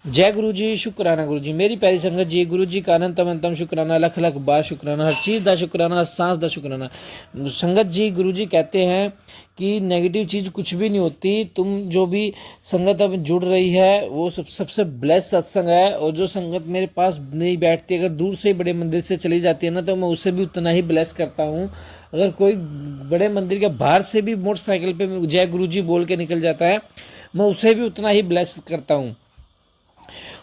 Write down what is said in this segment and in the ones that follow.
जय गुरु जी, शुकराना गुरु जी। मेरी प्यारी संगत जी, गुरु जी का अनंतम अनंतम शुकराना, लख लख बार शुकराना, हर चीज़ का शुकराना, हर सांस का शुकराना। संगत जी, गुरु जी कहते हैं कि नेगेटिव चीज़ कुछ भी नहीं होती। तुम जो भी संगत अब जुड़ रही है वो सबसे ब्लेस सत्संग है। और जो संगत मेरे पास नहीं बैठती, अगर दूर से बड़े मंदिर से चली जाती है ना, तो मैं उससे भी उतना ही ब्लेस करता हूँ। अगर कोई बड़े मंदिर के बाहर से भी मोटरसाइकिल पे जय गुरु जी बोल के निकल जाता है, मैं उसे भी उतना ही ब्लेस करता हूँ।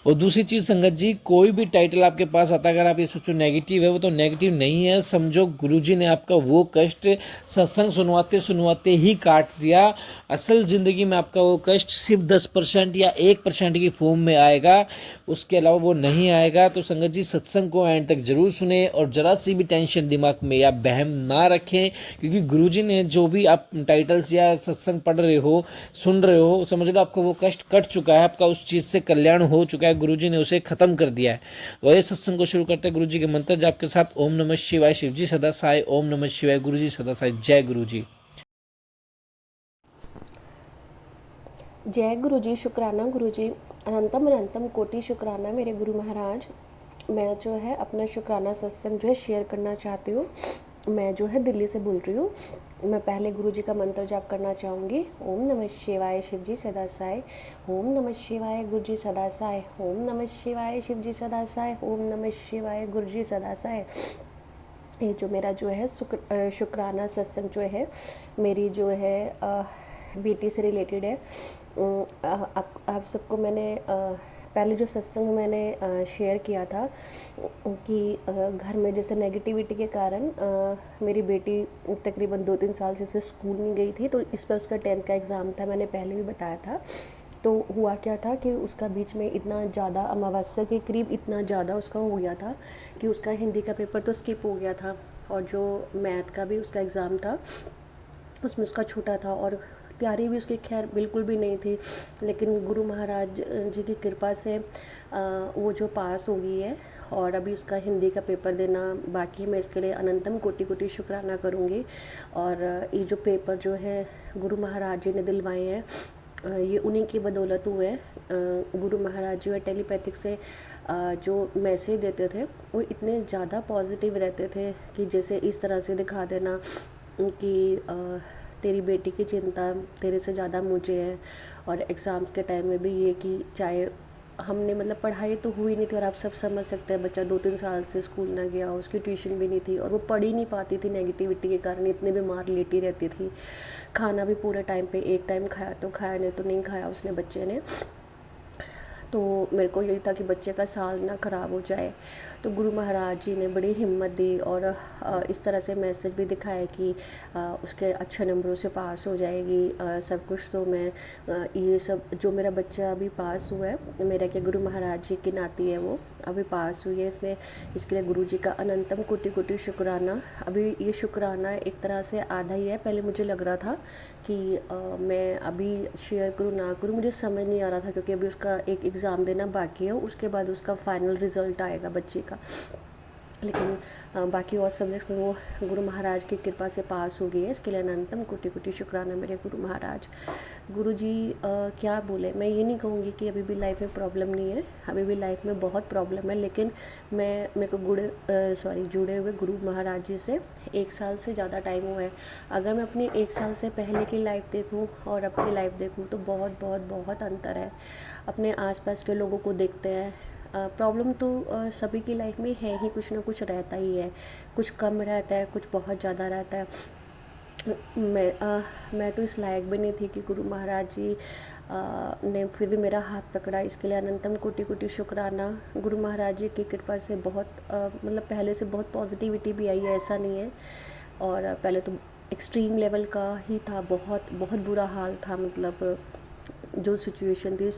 और दूसरी चीज़ संगत जी, कोई भी टाइटल आपके पास आता है, अगर आप ये सोचो नेगेटिव है, वो तो नेगेटिव नहीं है। समझो गुरुजी ने आपका वो कष्ट सत्संग सुनवाते सुनवाते ही काट दिया। असल ज़िंदगी में आपका वो कष्ट सिर्फ 10% या 1% की फॉर्म में आएगा, उसके अलावा वो नहीं आएगा। तो संगत जी, सत्संग को एंड तक जरूर सुने और जरा सी भी टेंशन दिमाग में या बहम ना रखें, क्योंकि गुरुजी ने जो भी आप टाइटल्स या सत्संग पढ़ रहे हो, सुन रहे हो, समझ लो आपका वो कष्ट कट चुका है, आपका उस चीज़ से कल्याण हो चुका है, गुरुजी ने उसे खत्म कर दिया है। वही सत्संग को शुरू करते हैं गुरुजी के मंत्र जाप के साथ। ओम नमः शिवाय, शिवजी सदा साई। ओम नमः शिवाय, गुरुजी सदा साई। जय गुरुजी। जय गुरु जी, शुक्राना गुरु जी, अनंतम अनंतम कोटि शुक्राना मेरे गुरु महाराज। मैं जो है अपना शुक्राना सत्संग जो है शेयर करना चाहती हूँ। मैं जो है दिल्ली से बोल रही हूँ। मैं पहले गुरु जी का मंत्र जाप करना चाहूँगी। ओम नमः शिवाय, शिव जी सदा साई। ओम नमः शिवाय, गुरु जी सदा साई। ओम नमः शिवाय, शिव जी सदा साई। ओम नमः शिवाय, गुरु जी सदा साई। ये जो मेरा जो है शुक्राना सत्संग जो है मेरी जो है बेटी से रिलेटेड है। आप सबको मैंने पहले जो सत्संग मैंने शेयर किया था कि घर में जैसे नेगेटिविटी के कारण मेरी बेटी तकरीबन 2-3 साल से स्कूल नहीं गई थी, तो इस पर उसका 10th का एग्ज़ाम था, मैंने पहले भी बताया था। तो हुआ क्या था कि उसका बीच में इतना ज़्यादा अमावस्या के करीब इतना ज़्यादा उसका हो गया था कि उसका हिंदी का पेपर तो स्किप हो गया था, और जो मैथ का भी उसका एग्ज़ाम था उसमें उसका छूटा था, और तैयारी भी उसकी खैर बिल्कुल भी नहीं थी। लेकिन गुरु महाराज जी की कृपा से वो जो पास हो गई है, और अभी उसका हिंदी का पेपर देना बाकी। मैं इसके लिए अनंतम कोटि कोटि शुक्राना करूँगी। और ये जो पेपर जो है गुरु महाराज जी ने दिलवाए हैं, ये उन्हीं की बदौलत हुए हैं। गुरु महाराज जो है टेलीपैथिक से जो मैसेज देते थे वो इतने ज़्यादा पॉजिटिव रहते थे कि जैसे इस तरह से दिखा देना कि तेरी बेटी की चिंता तेरे से ज़्यादा मुझे है। और एग्ज़ाम्स के टाइम में भी ये कि चाहे हमने मतलब पढ़ाई तो हुई नहीं थी, और आप सब समझ सकते हैं बच्चा 2-3 साल से स्कूल ना गया, उसकी ट्यूशन भी नहीं थी, और वो पढ़ ही नहीं पाती थी नेगेटिविटी के कारण, इतने बीमार लेटी रहती थी। खाना भी पूरे टाइम पे एक टाइम खाया तो खाया, नहीं तो नहीं खाया उसने बच्चे ने। तो मेरे को यही था कि बच्चे का साल ना ख़राब हो जाए। तो गुरु महाराज जी ने बड़ी हिम्मत दी, और इस तरह से मैसेज भी दिखाया कि उसके अच्छे नंबरों से पास हो जाएगी सब कुछ। तो मैं ये सब जो मेरा बच्चा अभी पास हुआ है, मेरा क्या गुरु महाराज जी की नाती है, वो अभी पास हुई है, इसमें इसके लिए गुरु जी का अनंतम कोटि कोटि शुक्राना। अभी ये शुक्राना एक तरह से आधा ही है। पहले मुझे लग रहा था कि मैं अभी शेयर करूँ ना करूँ, मुझे समझ नहीं आ रहा था, क्योंकि अभी उसका एक एग्ज़ाम देना बाकी है, उसके बाद उसका फाइनल रिज़ल्ट आएगा बच्चे का। लेकिन बाकी और सब्जेक्ट्स में वो गुरु महाराज की कृपा से पास हो गई है। इसके लिए अनंतम कोटि कोटि शुक्राना मेरे गुरु महाराज। गुरु जी क्या बोले, मैं ये नहीं कहूँगी कि अभी भी लाइफ में प्रॉब्लम नहीं है, अभी भी लाइफ में बहुत प्रॉब्लम है। लेकिन मेरे को जुड़े हुए गुरु महाराज जी से 1 साल से ज़्यादा टाइम हुआ है। अगर मैं अपनी 1 साल से पहले की लाइफ देखूँ और अपनी लाइफ देखूँ तो बहुत बहुत बहुत अंतर है। अपने आसपास के लोगों को देखते हैं, प्रॉब्लम तो सभी की लाइफ में है ही, कुछ ना कुछ रहता ही है, कुछ कम रहता है, कुछ बहुत ज़्यादा रहता है। मैं तो इस लायक भी नहीं थी कि गुरु महाराज जी ने फिर भी मेरा हाथ पकड़ा। इसके लिए अनंतम कोटि कोटि शुक्राना। गुरु महाराज जी की कृपा से बहुत मतलब पहले से बहुत पॉजिटिविटी भी आई है, ऐसा नहीं है। और पहले तो एक्सट्रीम लेवल का ही था, बहुत बहुत बुरा हाल था, मतलब जो सिचुएशन थी।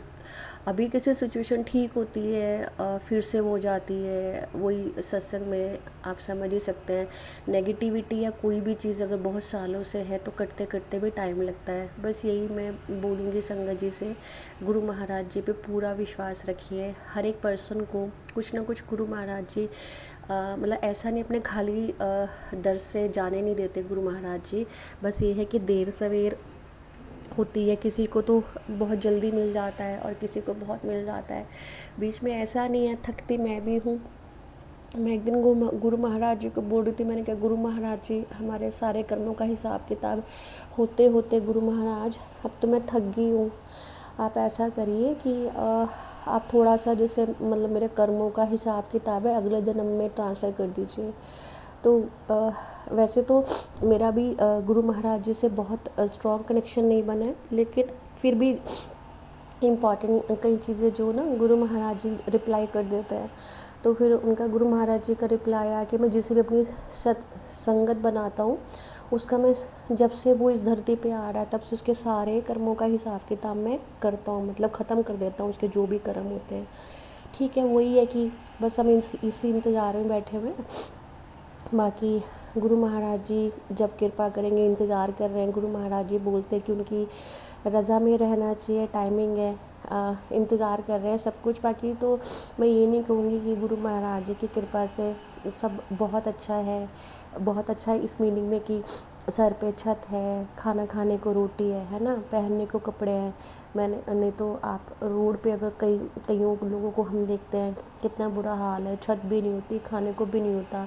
अभी कैसे सिचुएशन ठीक होती है फिर से वो हो जाती है, वही सत्संग में आप समझ ही सकते हैं। नेगेटिविटी या कोई भी चीज़ अगर बहुत सालों से है तो करते करते भी टाइम लगता है। बस यही मैं बोलूँगी संगत जी से, गुरु महाराज जी पे पूरा विश्वास रखिए। हर एक पर्सन को कुछ ना कुछ गुरु महाराज जी मतलब ऐसा नहीं अपने खाली दर से जाने नहीं देते गुरु महाराज जी। बस ये है कि देर सवेर होती है, किसी को तो बहुत जल्दी मिल जाता है और किसी को बहुत मिल जाता है। बीच में ऐसा नहीं है, थकती मैं भी हूँ। मैं एक दिन गुरु महाराज जी को बोल रही थी, मैंने कहा गुरु महाराज जी, हमारे सारे कर्मों का हिसाब किताब होते होते गुरु महाराज अब तो मैं थक गई हूँ। आप ऐसा करिए कि आप थोड़ा सा, जैसे मतलब मेरे कर्मों का हिसाब किताब है, अगले जन्म में ट्रांसफ़र कर दीजिए। तो वैसे तो मेरा भी गुरु महाराज जी से बहुत स्ट्रॉन्ग कनेक्शन नहीं बना है, लेकिन फिर भी इम्पॉर्टेंट कई चीज़ें जो ना गुरु महाराज जी रिप्लाई कर देते हैं। तो फिर उनका गुरु महाराज जी का रिप्लाई आया कि मैं जिसे भी अपनी संगत बनाता हूँ, उसका मैं जब से वो इस धरती पे आ रहा है तब से उसके सारे कर्मों का हिसाब किताब मैं करता हूँ, मतलब ख़त्म कर देता हूँ उसके जो भी कर्म होते हैं। ठीक है, वही है कि बस हम इसी इंतज़ार में बैठे हुए हैं। बाकी गुरु महाराज जी जब कृपा करेंगे, इंतज़ार कर रहे हैं। गुरु महाराज जी बोलते हैं कि उनकी रज़ा में रहना चाहिए, टाइमिंग है, इंतज़ार कर रहे हैं सब कुछ। बाकी तो मैं ये नहीं कहूँगी कि गुरु महाराज जी की कृपा से सब बहुत अच्छा है। बहुत अच्छा है इस मीनिंग में कि सर पे छत है, खाना खाने को रोटी है ना, पहनने को कपड़े हैं। मैंने नहीं तो आप रोड पे अगर कईयों लोगों को हम देखते हैं कितना बुरा हाल है, छत भी नहीं होती, खाने को भी नहीं होता।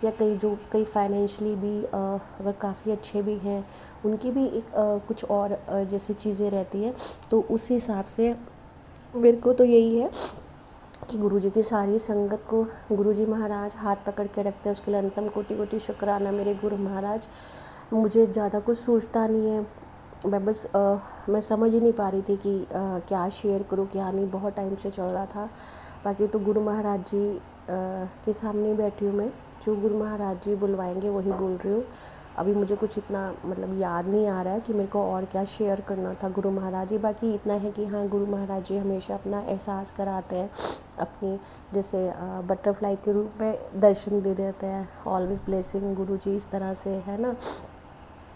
या कई फाइनेंशियली भी अगर काफ़ी अच्छे भी हैं, उनकी भी एक कुछ और जैसी चीज़ें रहती है। तो उस हिसाब से मेरे को तो यही है कि गुरुजी की सारी संगत को गुरुजी महाराज हाथ पकड़ के रखते हैं। उसके लिए अंतम कोटि कोटि शुक्राना मेरे गुरु महाराज। मुझे ज़्यादा कुछ सोचता नहीं है, मैं समझ ही नहीं पा रही थी कि क्या शेयर करूँ क्या नहीं, बहुत टाइम से चल रहा था। बाकी तो गुरु महाराज जी के सामने बैठी हूँ मैं, जो गुरु महाराज जी बुलवाएंगे वही बोल रही हूँ। अभी मुझे कुछ इतना मतलब याद नहीं आ रहा है कि मेरे को और क्या शेयर करना था गुरु महाराज जी। बाकी इतना है कि हाँ, गुरु महाराज जी हमेशा अपना एहसास कराते हैं, अपनी जैसे बटरफ्लाई के रूप में दर्शन दे देते हैं। ऑलवेज ब्लेसिंग गुरु जी, इस तरह से है ना,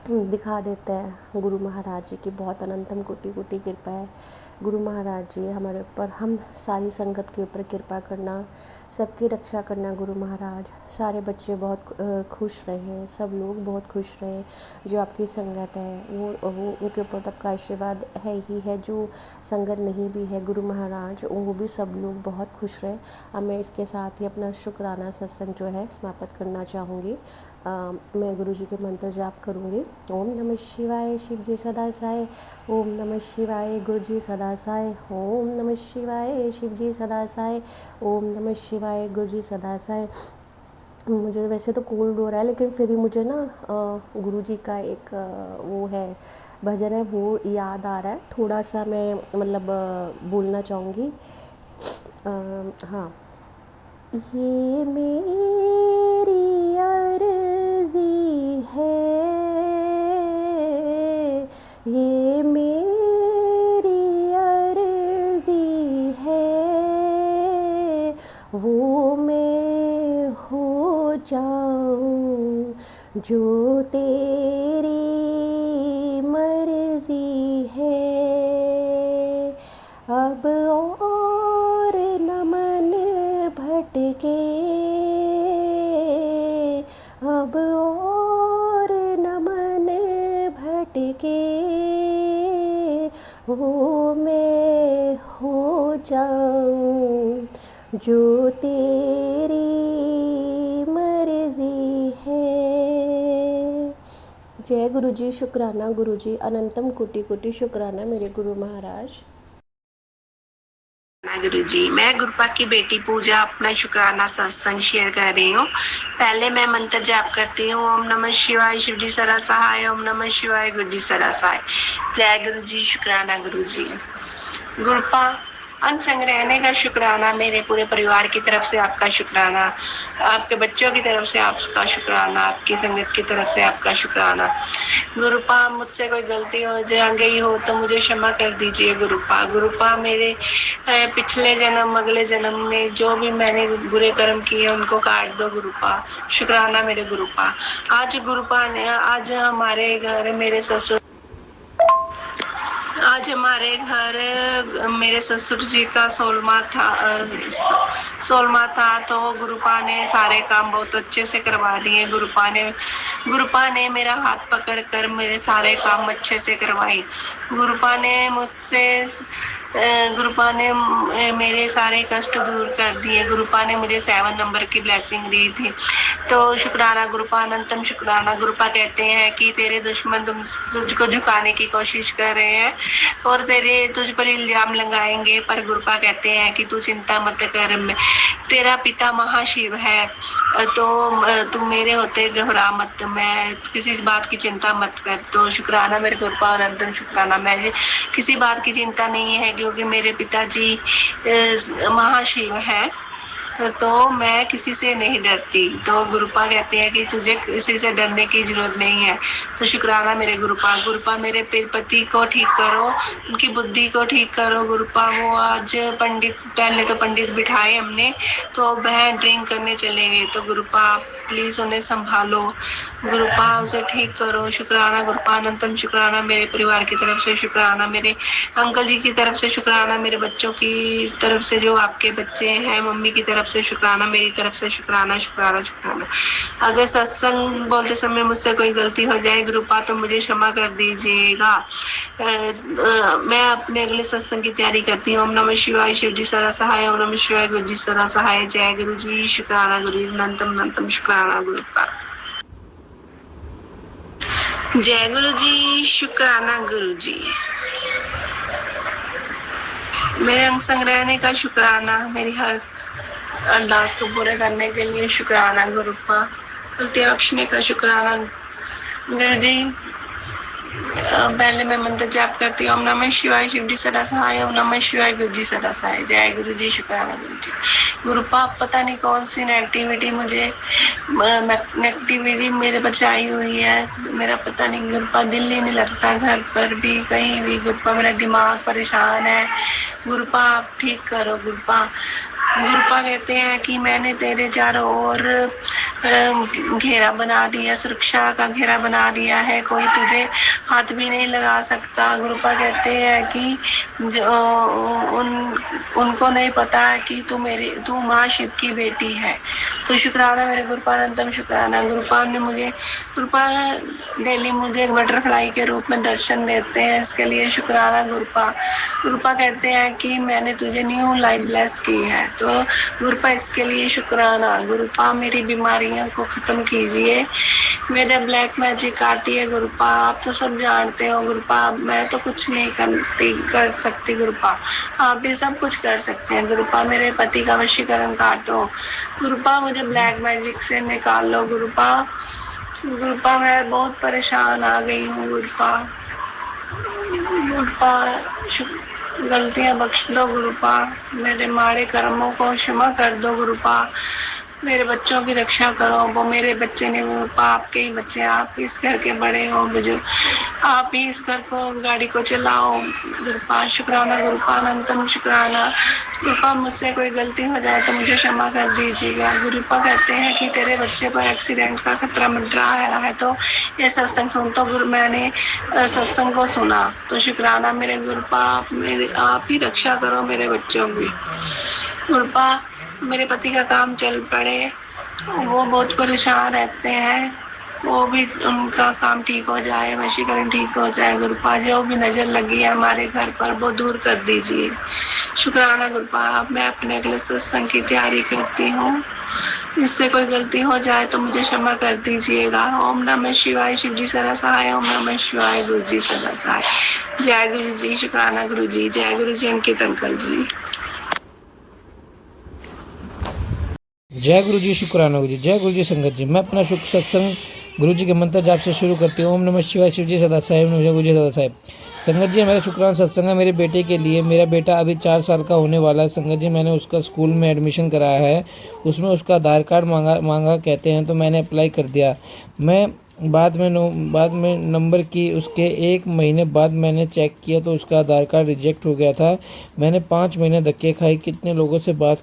दिखा देते हैं। गुरु महाराज जी की बहुत अनंतम कोटि कोटि कृपा है। गुरु महाराज जी हमारे ऊपर, हम सारी संगत के ऊपर कृपा करना, सबकी रक्षा करना। गुरु महाराज सारे बच्चे बहुत खुश रहें, सब लोग बहुत खुश रहें। जो आपकी संगत है वो उनके ऊपर तो आपका आशीर्वाद है ही है। जो संगत नहीं भी है गुरु महाराज, वो भी सब लोग बहुत खुश रहें। अब मैं इसके साथ ही अपना शुक्राना सत्संग जो है समाप्त करना चाहूँगी। मैं गुरु जी के मंत्र जाप करूँगी। ओम नमः शिवाय, शिव जी सदा साय। ओम नमः शिवाय, गुरु जी सदा साय। ओम नमः शिवाय, शिव जी सदा साय। ओम नमः शिवाय, गुरु जी सदा साय। मुझे वैसे तो कोल्ड हो रहा है, लेकिन फिर भी मुझे ना गुरु जी का एक वो है, भजन है, वो याद आ रहा है। थोड़ा सा मैं मतलब बोलना चाहूँगी। हाँ, ये मेरी अर्ज़ी है, ये मेरी अर्ज़ी है, वो मैं हो जाऊं जो तेरी मर्ज़ी है। अब और न मन भटके, अब और न मन भटके, वो मैं हो जाऊं जो तेरी मर्ज़ी है। जय गुरु जी, शुक्राना गुरु जी, अनंतम कोटि कोटि शुक्राना मेरे गुरु महाराज। गुरु जी, मैं गुरुपा की बेटी पूजा अपना शुक्राना सत्संग शेयर कर रही हूँ। पहले मैं मंत्र जाप करती हूँ। ओम नमः शिवाय, शिव जी सदा सहाय। ओम नमः शिवाय, गुरु जी सदा सहाय। जय गुरु जी, शुक्राना गुरु जी। गुरुपा अनसंग रहने का शुक्राना, मेरे पूरे परिवार की तरफ से आपका शुक्राना, आपके बच्चों की तरफ से आपका शुक्राना, आपकी संगत की तरफ से आपका शुक्राना। गुरुपा मुझसे कोई गलती हो गई हो तो मुझे क्षमा कर दीजिए गुरुपा। गुरुपा मेरे पिछले जन्म अगले जन्म में जो भी मैंने बुरे कर्म किए उनको काट दो गुरुपा। शुक्राना मेरे गुरुपा। आज गुरुपा ने, आज हमारे घर मेरे ससुर आज हमारे घर मेरे ससुर जी का 16वां था तो गुरुपा ने सारे काम बहुत अच्छे से करवा दिए। गुरुपा ने मेरा हाथ पकड़कर मेरे सारे काम अच्छे से करवाए। गुरुपा ने मेरे सारे कष्ट दूर कर दिए। गुरुपा ने मुझे 7 नंबर की ब्लेसिंग दी थी। तो शुक्राना गुरुपा, अनंतम शुक्राना। गुरुपा कहते हैं कि तेरे दुश्मन तुझको झुकाने की कोशिश कर रहे हैं और तुझ पर इल्जाम लगाएंगे, पर गुरुपा कहते हैं कि तू चिंता मत कर, तेरा पिता महाशिव है, तो तू मेरे होते घबरा मत, मैं किसी बात की चिंता मत कर। तो शुक्राना मेरे गुरुपा, अनंतम शुक्राना। मैं किसी बात की चिंता नहीं है क्योंकि मेरे पिताजी महाशिव है, तो मैं किसी से नहीं डरती। तो गुरुपा कहते हैं कि तुझे किसी से डरने की जरूरत नहीं है। तो शुक्राना मेरे गुरुपा मेरे पति को ठीक करो, उनकी बुद्धि को ठीक करो। गुरुपा वो आज पहले तो पंडित बिठाए हमने, तो वह ड्रिंक करने चले गए, तो गुरुपा प्लीज उन्हें संभालो, गुरुपा उसे ठीक करो। शुक्राना गुरुपा, अनंतम शुक्राना। मेरे परिवार की तरफ से शुक्राना, मेरे अंकल जी की तरफ से शुक्राना, मेरे बच्चों की तरफ से जो आपके बच्चे हैं, मम्मी की तरफ से शुक्राना, मेरी तरफ से शुक्राना शुक्राना शुक्राना। अगर सत्संग बोलते समय मुझसे कोई गलती हो जाए गुरुपा तो मुझे क्षमा कर दीजिएगा। मैं अपने अगले सत्संग की तैयारी करती हूँ। ओम नमः शिवाय, शिव जी सदा सहाय। ओम नमः शिवाय, गुरु जी सदा सहाय। जय गुरु जी, शुक्राना गुरु जी, अनंतम अनंतम शुक्राना गुरुपा। जय गुरु जी, शुक्राना गुरु जी। मेरे अंग संग रहने का शुक्राना, मेरी हर अरदास को पूरे करने के लिए शुक्राना गुरुपा। गलतियां बख्शने का शुक्राना गुरु जी। पहले मैं मंत्र जाप करती हूँ। ओम नमः शिवाय, शिव जी सदा सहाय। ओम नमः शिवाय, गुरु जी सदा सहाय। जय गुरु जी, शुक्राना गुरु जी। गुरुपा पता नहीं कौन सी नेगेटिविटी मेरे बच्चे आई हुई है, मेरा पता नहीं गुरुपा, दिल ही नहीं लगता घर पर भी कहीं भी। गुरुपा मेरा दिमाग परेशान है, गुरुपा आप ठीक करो गुरुपा। गुरुपा कहते हैं कि मैंने तेरे चारों ओर घेरा बना दिया, सुरक्षा का घेरा बना दिया है, कोई तुझे हाथ भी नहीं लगा सकता। गुरुपा कहते हैं कि उनको नहीं पता कि तू माँ शिव की बेटी है। तो शुक्राना मेरे गुरुपा, अनंतम शुक्राना। गुरुपा डेली मुझे एक बटरफ्लाई के रूप में दर्शन देते हैं, इसके लिए शुक्राना गुरुपा। गुरुपा कहते हैं कि मैंने तुझे न्यू लाइफ ब्लेस की है, तो गुरुपा इसके लिए शुक्राना। गुरुपा मेरी बीमारियों को खत्म कीजिए, मेरा ब्लैक मैजिक काटिए गुरुपा। आप तो सब जानते हो गुरुपा, मैं तो कुछ नहीं कर सकती गुरुपा, आप भी सब कुछ कर सकते हैं गुरुपा। मेरे पति का वशीकरण काटो गुरुपा, मुझे ब्लैक मैजिक से निकाल लो गुरुपा। गुरुपा मैं बहुत परेशान आ गई हूँ गुरुपा। गलतियां बख्श दो गुरुपा, मेरे माड़े कर्मों को क्षमा कर दो गुरुपा। मेरे बच्चों की रक्षा करो, वो मेरे बच्चे नहीं गुरुपा, आपके ही बच्चे, आप इस घर के बड़े हो बुजुर्ग, आप ही इस घर को गाड़ी को चलाओ गुरुपा। शुक्राना गुरुपा, अनंतम शुक्राना। गुरुपा मुझसे कोई गलती हो जाए तो मुझे क्षमा कर दीजिएगा। गुरुपा कहते हैं कि तेरे बच्चे पर एक्सीडेंट का खतरा मंडरा है, तो ये सत्संग सुन। तो मैंने सत्संग को सुना, तो शुक्राना मेरे गुरुपा, आप ही रक्षा करो मेरे बच्चों की गुरुपा। मेरे पति का काम चल पड़े, वो बहुत परेशान रहते हैं, वो भी उनका काम ठीक हो जाए, वशीकरण ठीक हो जाए गुरुपा। जो भी नजर लगी है हमारे घर पर वो दूर कर दीजिए। शुक्राना गुरुपा। अब मैं अपने अगले सत्संग की तैयारी करती हूँ, मुझसे कोई गलती हो जाए तो मुझे क्षमा कर दीजिएगा। ओम नमः शिवाय, शिव जी सदा सहाय। ओम नमः शिवाय, गुरु जी सदा सहाय। जय गुरु जी, शुक्राना गुरु जी। जय गुरु जी, अंकित अंकल जी। जय गुरु जी, शुक्राना गुरु जी। जय गुरु जी संगत जी। मैं अपना शुभ सत्संग गुरु जी के मंत्र जाप से शुरू करती हूँ। ओम नमः शिवाय, शिव जी सदा साहेब, ओम नमः गुरु जी सदा साहेब। संगत जी, मेरा शुक्राना सत्संग है मेरे बेटे के लिए। मेरा बेटा अभी 4 साल का होने वाला है संगत जी। मैंने उसका स्कूल में एडमिशन कराया है, उसमें उसका आधार कार्ड मांगा कहते हैं, तो मैंने अप्लाई कर दिया। मैं बाद में नंबर की उसके 1 महीने बाद मैंने चेक किया तो उसका आधार कार्ड रिजेक्ट हो गया था। मैंने 5 महीने धक्के खाए, कितने लोगों से बात